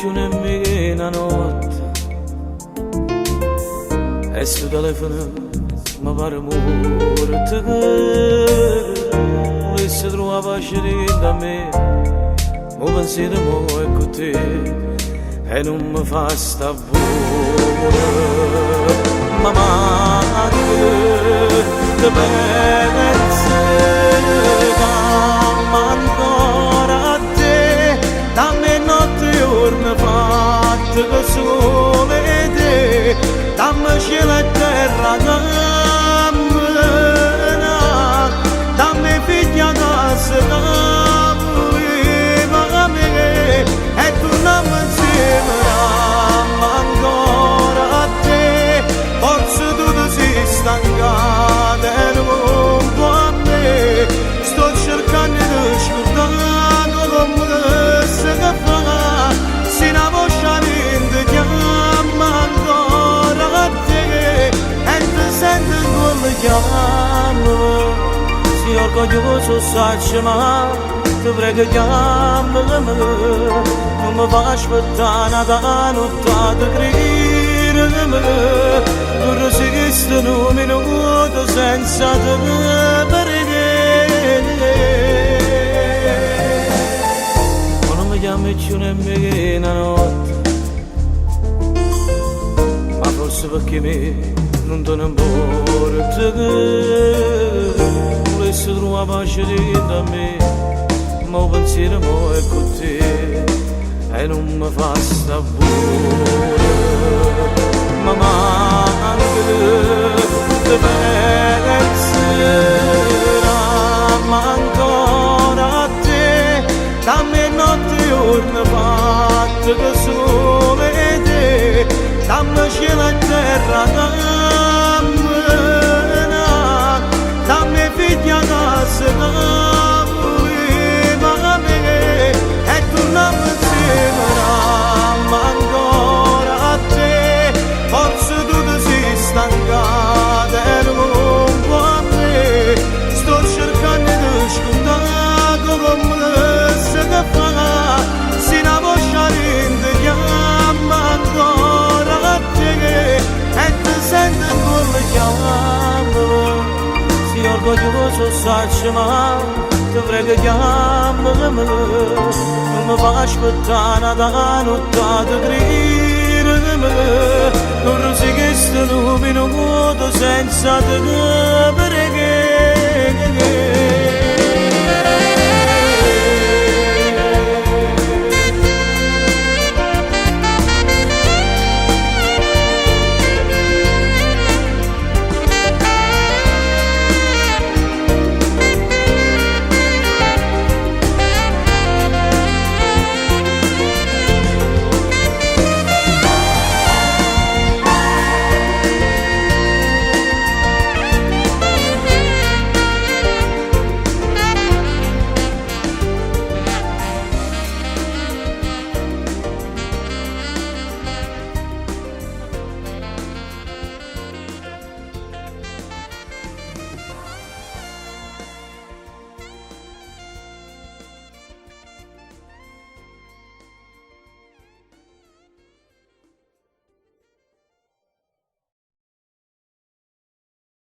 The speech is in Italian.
più nemmeno una notte e sto telefono mi pare morto che volesse trovare pace da me ma pensiero mo è con te e non mi fa sta buona ma manca che pensi ancora a te dammi notte e giorno fatte che sole te dammi cielo e terra dammi figlia casa voleva me e torniamo insieme dammi ancora a te forse tu ti sei stancata e non può a me sto cercando di scordare come se che fa se una voce mente chiama ancora a te e ti senti come chiama si orgoglioso sacci ma ti prego chiamami non mi fa aspettare una notte di credere non resiste un minuto senza te ma non mi chiami più nemmeno una notte ma forse perché me non te ne importa che volessi trovare pace da me ma il pensiero mo è con te e non mi fa sta buona ma manca te penserà ma ancora a te dammi notte e giorno fatte che sole te dammi cielo e terra dammi figlia casa voleva me e torniamo insieme dammi ancora a te forse tu ti sei stancata e non può a me sto cercando di scordare come se che fa se una voce rende chiama ancora a te e ti senti come chiama si orgoglioso sacci ma ti prego chiamami non mi fa aspettare una notte di credere non resiste un minuto senza te perché